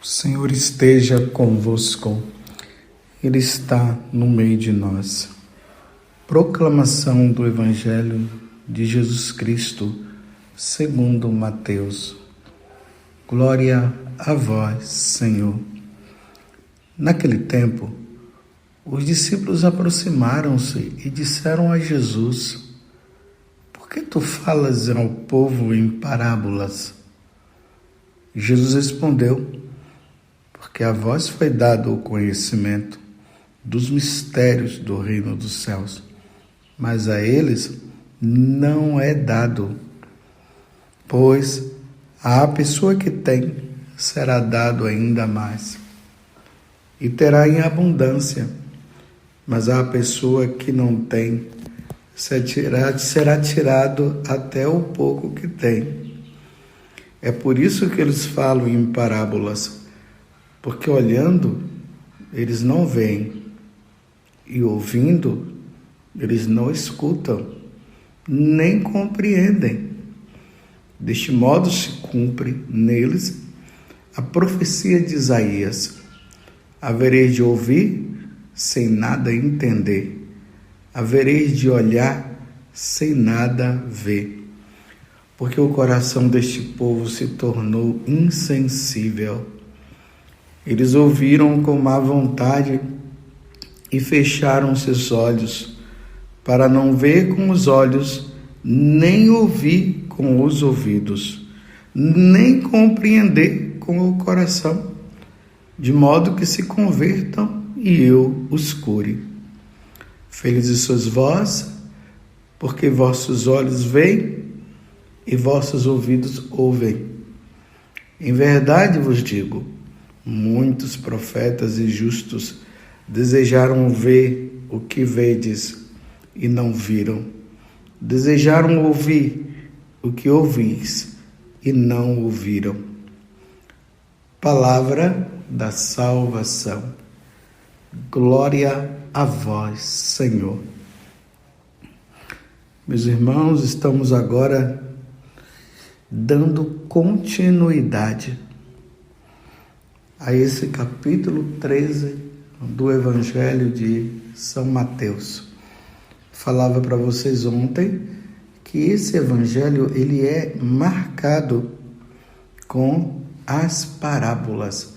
O Senhor esteja convosco, Ele está no meio de nós. Proclamação do Evangelho de Jesus Cristo, segundo Mateus. Glória a vós, Senhor. Naquele tempo, os discípulos aproximaram-se e disseram a Jesus: Por que tu falas ao povo em parábolas? Jesus respondeu: Porque a vós foi dado o conhecimento dos mistérios do reino dos céus, mas a eles não é dado. Pois à pessoa que tem será dado ainda mais, e terá em abundância, mas à pessoa que não tem será tirado até o pouco que tem. É por isso que eles falam em parábolas, porque olhando, eles não veem, e ouvindo, eles não escutam, nem compreendem. Deste modo se cumpre neles a profecia de Isaías: havereis de ouvir sem nada entender, havereis de olhar sem nada ver, porque o coração deste povo se tornou insensível. Eles ouviram com má vontade e fecharam seus olhos, para não ver com os olhos, nem ouvir com os ouvidos, nem compreender com o coração, de modo que se convertam e eu os cure. Felizes sois vós, porque vossos olhos veem e vossos ouvidos ouvem. Em verdade vos digo, muitos profetas e justos desejaram ver o que vedes e não viram. Desejaram ouvir o que ouvis e não ouviram. Palavra da salvação. Glória a vós, Senhor. Meus irmãos, estamos agora dando continuidade a esse capítulo 13 do Evangelho de São Mateus. Falava para vocês ontem que esse Evangelho ele é marcado com as parábolas.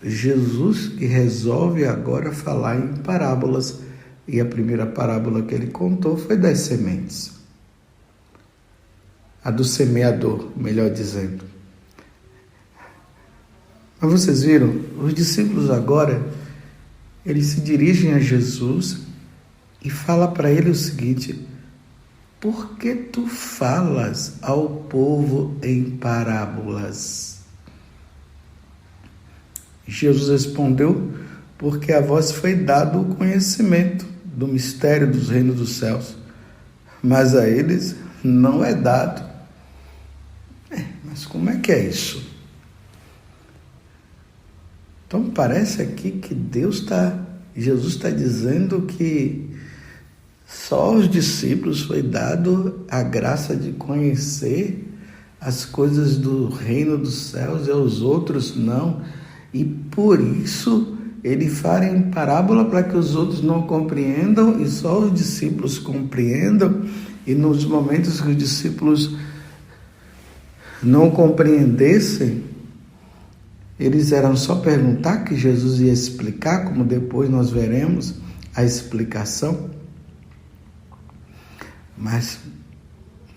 Jesus que resolve agora falar em parábolas, e a primeira parábola que ele contou foi das sementes. A do semeador, melhor dizendo. Mas vocês viram, os discípulos agora, eles se dirigem a Jesus e falam para ele o seguinte: por que tu falas ao povo em parábolas? Jesus respondeu: porque a vós foi dado o conhecimento do mistério dos reinos dos céus, mas a eles não é dado. Mas como é que é isso? Então parece aqui que Jesus está dizendo que só aos discípulos foi dado a graça de conhecer as coisas do reino dos céus e aos outros não. E por isso ele fala em parábola para que os outros não compreendam e só os discípulos compreendam. E nos momentos que os discípulos não compreendessem, eles eram só perguntar que Jesus ia explicar, como depois nós veremos a explicação. Mas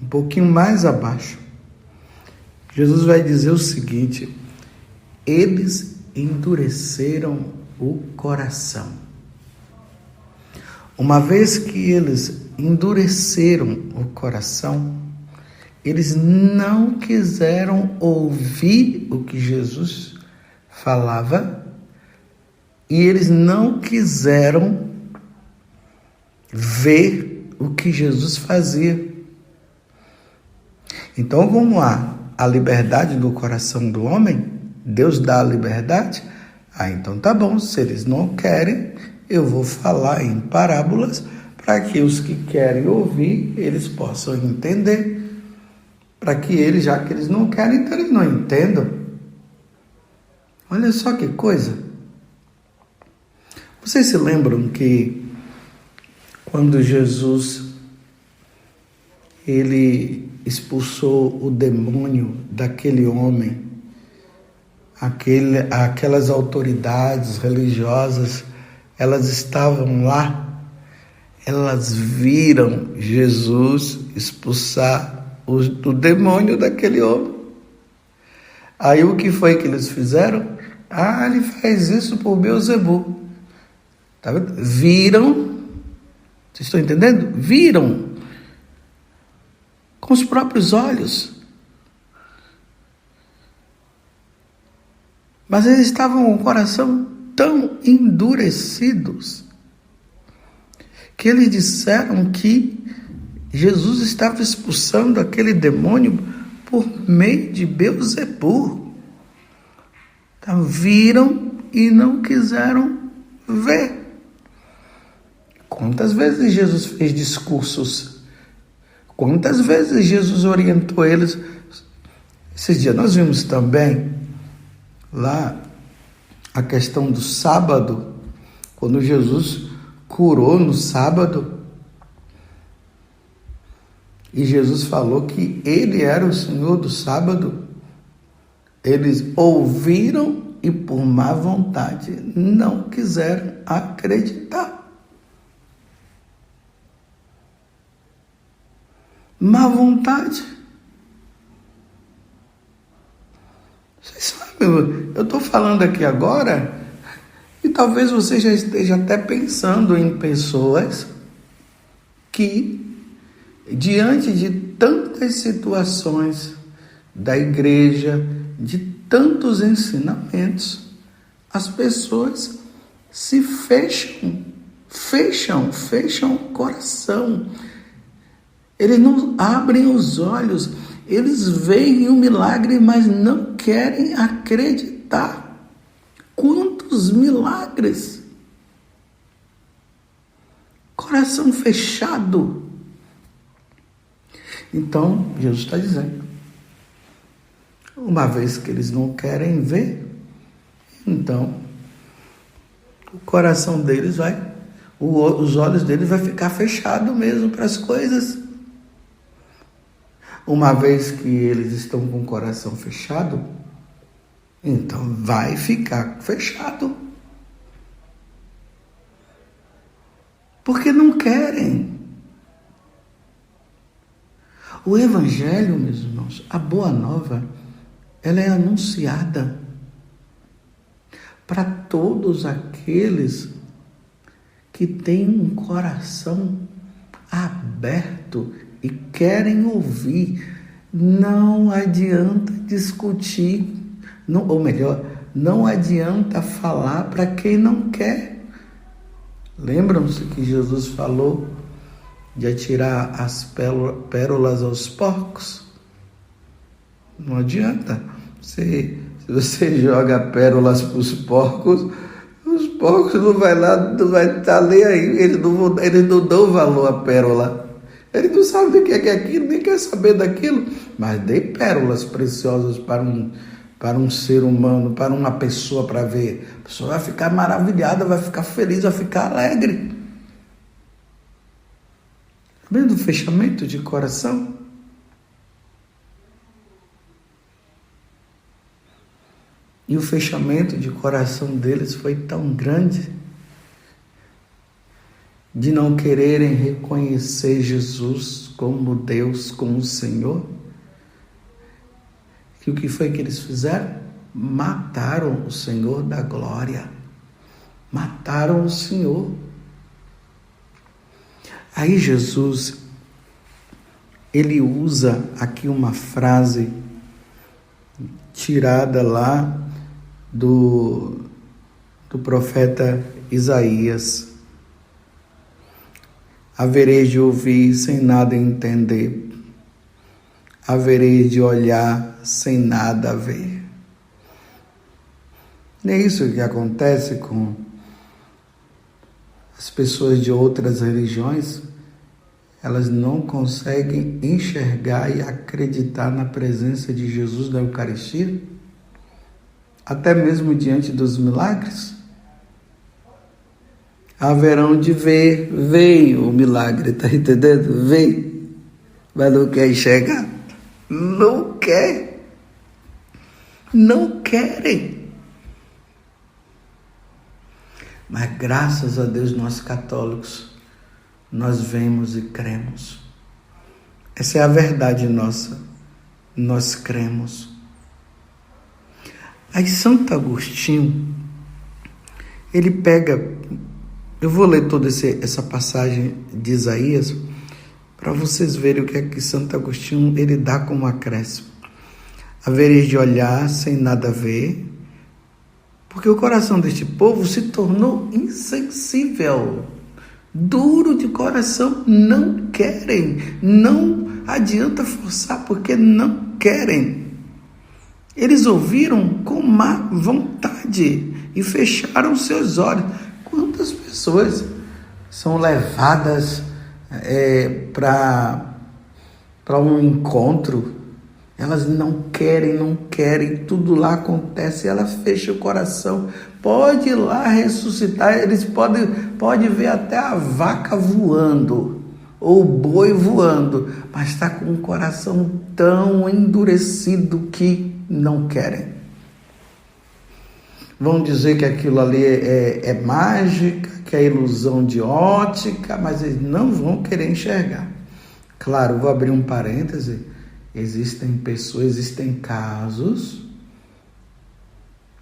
um pouquinho mais abaixo, Jesus vai dizer o seguinte: eles endureceram o coração. Uma vez que eles endureceram o coração, eles não quiseram ouvir o que Jesus falava e eles não quiseram ver o que Jesus fazia. Então, como há a liberdade do coração do homem, Deus dá a liberdade, então tá bom, se eles não querem, eu vou falar em parábolas para que os que querem ouvir, eles possam entender. Para que eles, já que eles não querem, então eles não entendam. Olha só que coisa. Vocês se lembram que quando Jesus ele expulsou o demônio daquele homem, aquelas autoridades religiosas, elas estavam lá, elas viram Jesus expulsar o demônio daquele homem. Aí o que foi que eles fizeram? Ele faz isso por Beelzebul. Tá vendo? Viram, vocês estão entendendo? Viram com os próprios olhos. Mas eles estavam com o coração tão endurecidos que eles disseram que Jesus estava expulsando aquele demônio por meio de Beelzebul. Então, viram e não quiseram ver. Quantas vezes Jesus fez discursos? Quantas vezes Jesus orientou eles? Esses dias nós vimos também lá a questão do sábado, quando Jesus curou no sábado, e Jesus falou que ele era o Senhor do sábado. Eles ouviram e por má vontade não quiseram acreditar. Má vontade. Vocês sabem, eu estou falando aqui agora e talvez você já esteja até pensando em pessoas que, diante de tantas situações da igreja, de tantos ensinamentos, as pessoas se fecham o coração. Eles não abrem os olhos, eles veem o milagre, mas não querem acreditar. Quantos milagres! Coração fechado. Então, Jesus está dizendo, uma vez que eles não querem ver, então o coração deles os olhos deles vai ficar fechado mesmo para as coisas. Uma vez que eles estão com o coração fechado, então vai ficar fechado. Porque não querem. O Evangelho, meus irmãos, a Boa Nova, ela é anunciada para todos aqueles que têm um coração aberto e querem ouvir. Não adianta discutir, não adianta falar para quem não quer. Lembram-se que Jesus falou de atirar as pérolas aos porcos? Não adianta. Se você joga pérolas para os porcos não vai estar nem aí. Eles não dão valor à pérola. Ele não sabe o que é aquilo, nem quer saber daquilo. Mas dê pérolas preciosas para um ser humano, para uma pessoa para ver. A pessoa vai ficar maravilhada, vai ficar feliz, vai ficar alegre. Vendo o fechamento de coração? E o fechamento de coração deles foi tão grande, de não quererem reconhecer Jesus como Deus, como Senhor, que o que foi que eles fizeram? Mataram o Senhor da glória. Mataram o Senhor. Aí Jesus, ele usa aqui uma frase tirada lá do profeta Isaías. Haverei de ouvir sem nada entender, haverei de olhar sem nada ver. Não é isso que acontece com as pessoas de outras religiões? Elas não conseguem enxergar e acreditar na presença de Jesus na Eucaristia? até mesmo diante dos milagres? Haverão de ver, veio o milagre, tá entendendo? Veio, mas não quer enxergar. Não quer. Não querem. Mas graças a Deus, nós católicos, nós vemos e cremos. Essa é a verdade nossa. Nós cremos. Aí Santo Agostinho, ele pega... Eu vou ler toda essa passagem de Isaías para vocês verem o que é que Santo Agostinho ele dá como acréscimo. Havereis de olhar sem nada ver, porque o coração deste povo se tornou insensível, duro de coração, não querem, não adianta forçar, porque não querem. Eles ouviram com má vontade e fecharam seus olhos. Quantas pessoas são levadas para um encontro, elas não querem, tudo lá acontece, ela fecha o coração, pode ir lá ressuscitar, eles podem ver até a vaca voando, ou o boi voando, mas está com o coração tão endurecido que não querem. Vão dizer que aquilo ali é mágica, que é ilusão de ótica, mas eles não vão querer enxergar. Claro, vou abrir um parêntese, existem pessoas, existem casos,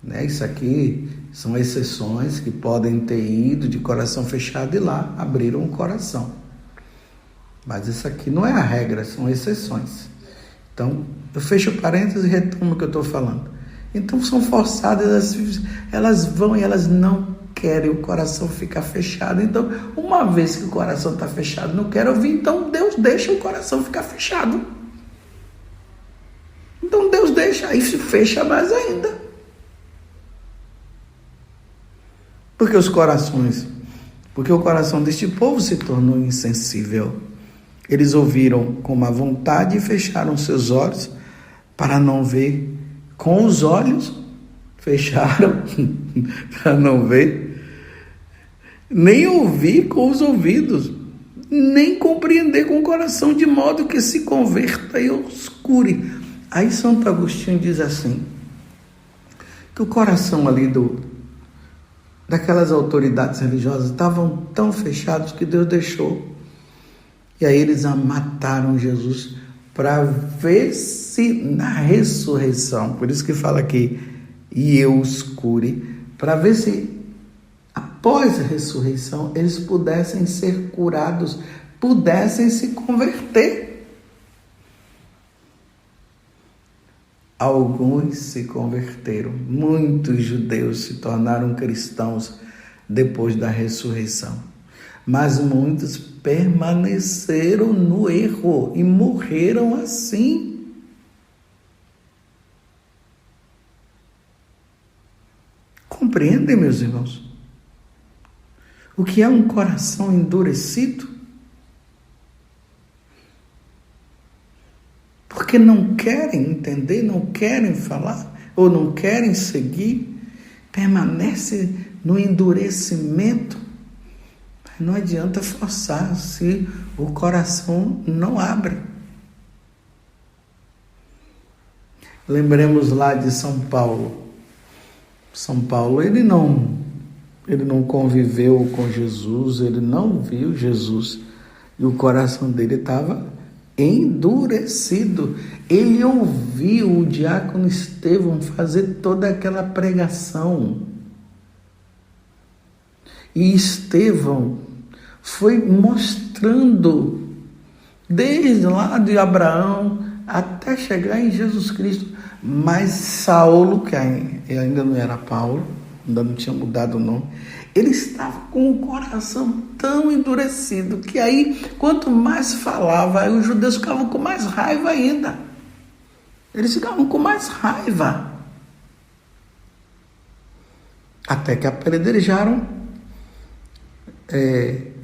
né? Isso aqui são exceções que podem ter ido de coração fechado e lá abriram o coração. Mas isso aqui não é a regra, são exceções. Então, eu fecho o parêntese e retomo o que eu estou falando. Então são forçadas, elas vão e elas não querem, o coração fica fechado. Então, uma vez que o coração está fechado, não quer ouvir, então Deus deixa o coração ficar fechado. Então Deus deixa, aí se fecha mais ainda. Porque o coração deste povo se tornou insensível. Eles ouviram com má vontade e fecharam seus olhos para não ver. Com os olhos, fecharam para não ver, nem ouvir com os ouvidos, nem compreender com o coração, de modo que se converta e obscure. Aí Santo Agostinho diz assim, que o coração ali daquelas autoridades religiosas estavam tão fechados que Deus deixou. E aí eles mataram Jesus para ver se na ressurreição, por isso que fala aqui, e eu escure, para ver se após a ressurreição eles pudessem ser curados, pudessem se converter. Alguns se converteram, muitos judeus se tornaram cristãos depois da ressurreição, mas muitos permaneceram no erro e morreram assim. Compreendem, meus irmãos? O que é um coração endurecido? Porque não querem entender, não querem falar, ou não querem seguir, permanece no endurecimento. Não adianta forçar se o coração não abre. Lembremos lá de São Paulo. São Paulo, ele não conviveu com Jesus, ele não viu Jesus. E o coração dele estava endurecido. Ele ouviu o diácono Estevão fazer toda aquela pregação. E Estevão foi mostrando, desde lá de Abraão até chegar em Jesus Cristo. Mas Saulo, que ainda não era Paulo, ainda não tinha mudado o nome, ele estava com o coração tão endurecido que aí, quanto mais falava, aí os judeus ficavam com mais raiva ainda. Eles ficavam com mais raiva. Até que apedrejaram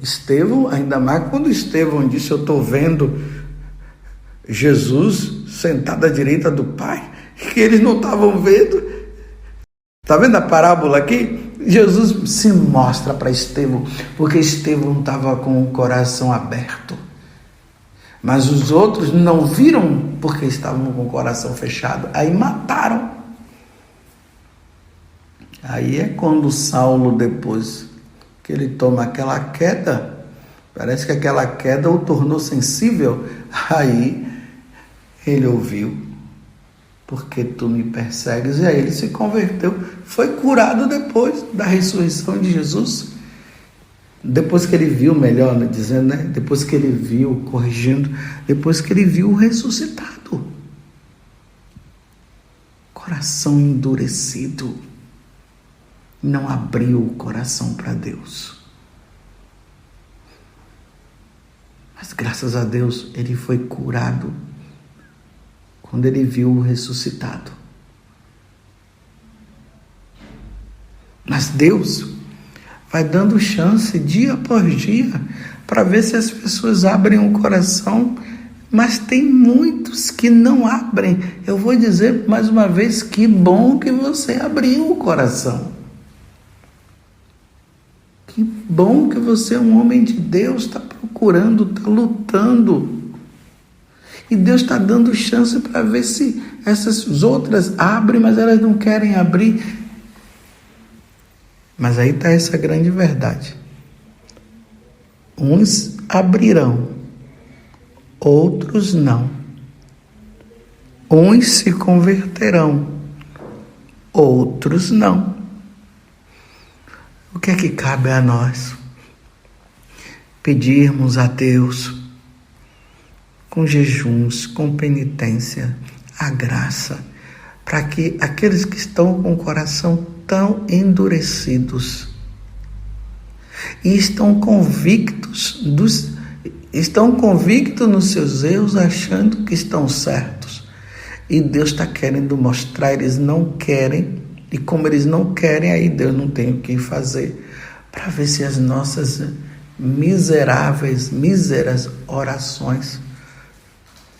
Estevão, ainda mais quando Estevão disse: eu estou vendo Jesus sentado à direita do Pai, que eles não estavam vendo. Está vendo a parábola aqui? Jesus se mostra para Estevão, porque Estevão estava com o coração aberto. Mas os outros não viram porque estavam com o coração fechado. Aí mataram. Aí é quando Saulo, depois que ele toma aquela queda, parece que aquela queda o tornou sensível. Aí ele ouviu: porque tu me persegues? E aí ele se converteu, foi curado depois da ressurreição de Jesus. Depois que ele viu, melhor dizendo, né? Depois que ele viu, corrigindo, depois que ele viu o ressuscitado. Coração endurecido, não abriu o coração para Deus. Mas graças a Deus ele foi curado quando ele viu o ressuscitado. Mas Deus vai dando chance dia após dia para ver se as pessoas abrem o coração, mas tem muitos que não abrem. Eu vou dizer mais uma vez, que bom que você abriu o coração. Que bom que você é um homem de Deus, está procurando, está lutando. E Deus está dando chance para ver se essas outras abrem, mas elas não querem abrir. Mas aí está essa grande verdade. Uns abrirão, outros não. Uns se converterão, outros não. O que é que cabe a nós? Pedirmos a Deus, com jejuns, com penitência, a graça, para que aqueles que estão com o coração tão endurecidos e estão convictos nos seus erros, achando que estão certos, e Deus está querendo mostrar, eles não querem, e como eles não querem, aí Deus não tem o que fazer, para ver se as nossas míseras orações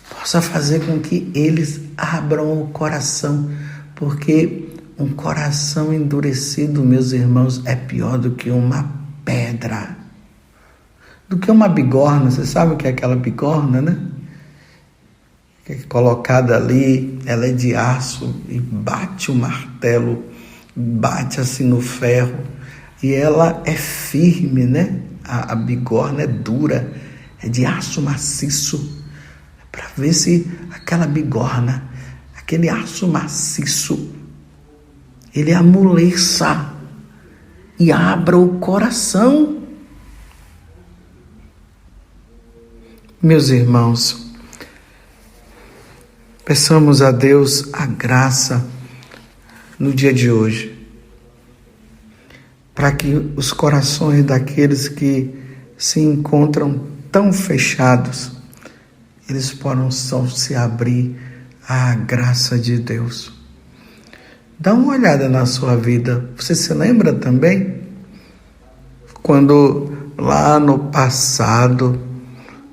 possa fazer com que eles abram o coração, porque um coração endurecido, meus irmãos, é pior do que uma pedra, do que uma bigorna. Você sabe o que é aquela bigorna, né? Que é colocada ali, ela é de aço e bate o martelo, bate assim no ferro, e ela é firme, né? A bigorna é dura, é de aço maciço, para ver se aquela bigorna, aquele aço maciço, ele amoleça e abra o coração. Meus irmãos, peçamos a Deus a graça no dia de hoje, para que os corações daqueles que se encontram tão fechados, eles possam se abrir à graça de Deus. Dá uma olhada na sua vida. Você se lembra também? Quando lá no passado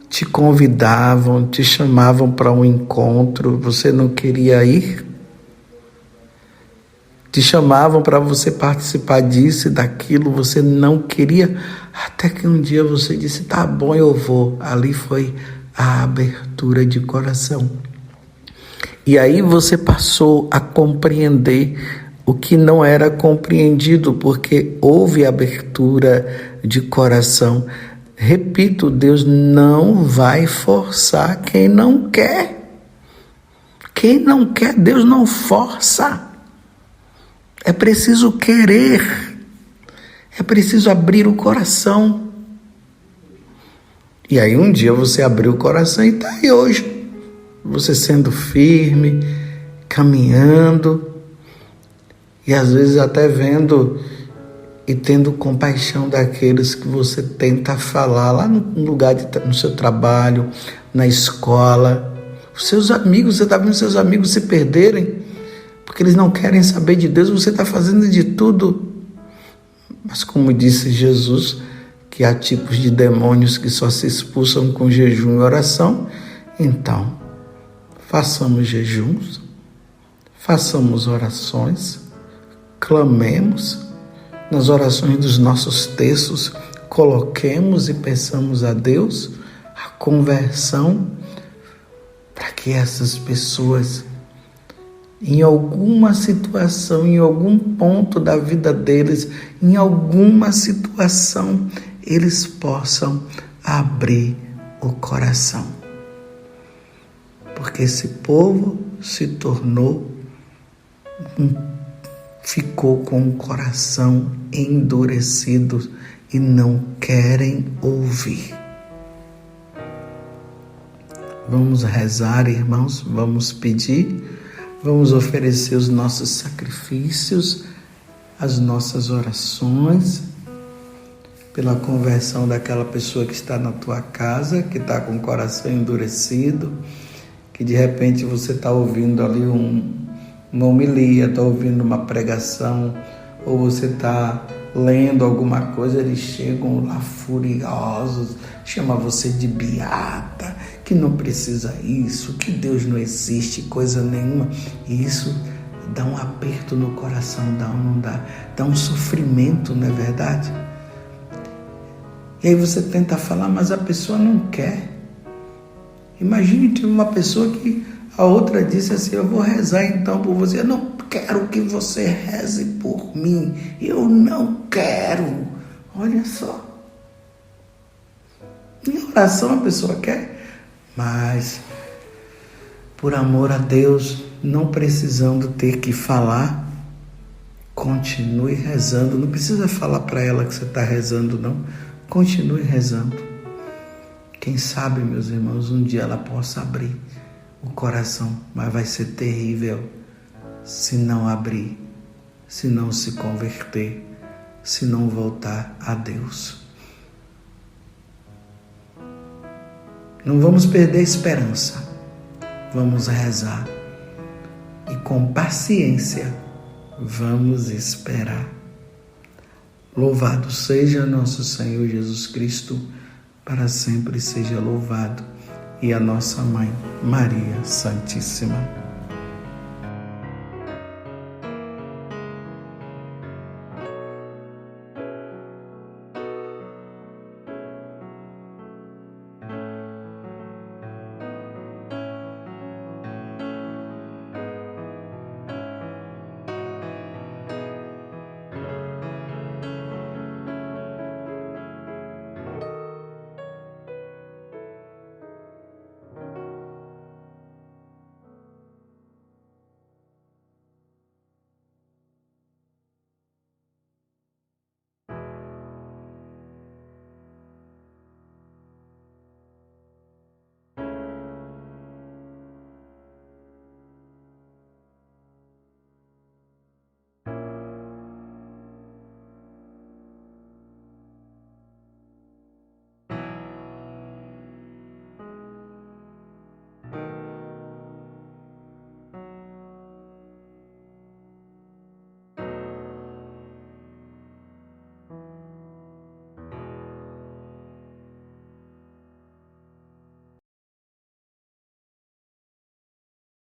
te convidavam, te chamavam para um encontro, você não queria ir? Te chamavam para você participar disso e daquilo, você não queria, até que um dia você disse: tá bom, eu vou. Ali foi a abertura de coração. E aí você passou a compreender o que não era compreendido, porque houve abertura de coração. Repito, Deus não vai forçar quem não quer. Quem não quer, Deus não força. É preciso querer. É preciso abrir o coração. E aí um dia você abriu o coração e está aí hoje. Você sendo firme, caminhando, e às vezes até vendo e tendo compaixão daqueles que você tenta falar lá no lugar, no seu trabalho, na escola. Os seus amigos, você está vendo seus amigos se perderem, porque eles não querem saber de Deus, você está fazendo de tudo. Mas como disse Jesus, que há tipos de demônios que só se expulsam com jejum e oração, então façamos jejuns, façamos orações, clamemos nas orações dos nossos textos, coloquemos e peçamos a Deus a conversão para que essas pessoas, em alguma situação, em algum ponto da vida deles, em alguma situação, eles possam abrir o coração. Porque esse povo se tornou, ficou com o coração endurecido e não querem ouvir. Vamos rezar, irmãos, vamos pedir, vamos oferecer os nossos sacrifícios, as nossas orações, pela conversão daquela pessoa que está na tua casa, que está com o coração endurecido, que de repente você está ouvindo ali uma homilia, está ouvindo uma pregação, ou você está lendo alguma coisa, eles chegam lá furiosos, chama você de beata, que não precisa isso, que Deus não existe, coisa nenhuma. E isso dá um aperto no coração, dá um sofrimento, não é verdade? E aí você tenta falar, mas a pessoa não quer. Imagine uma pessoa que a outra disse assim, eu vou rezar então por você. Eu não quero que você reze por mim. Eu não quero. Olha só. Em oração a pessoa quer, mas por amor a Deus, não precisando ter que falar, continue rezando. Não precisa falar para ela que você está rezando, não. Continue rezando. Quem sabe, meus irmãos, um dia ela possa abrir o coração, mas vai ser terrível se não abrir, se não se converter, se não voltar a Deus. Não vamos perder a esperança. Vamos rezar e com paciência vamos esperar. Louvado seja nosso Senhor Jesus Cristo, para sempre seja louvado, e a nossa Mãe, Maria Santíssima.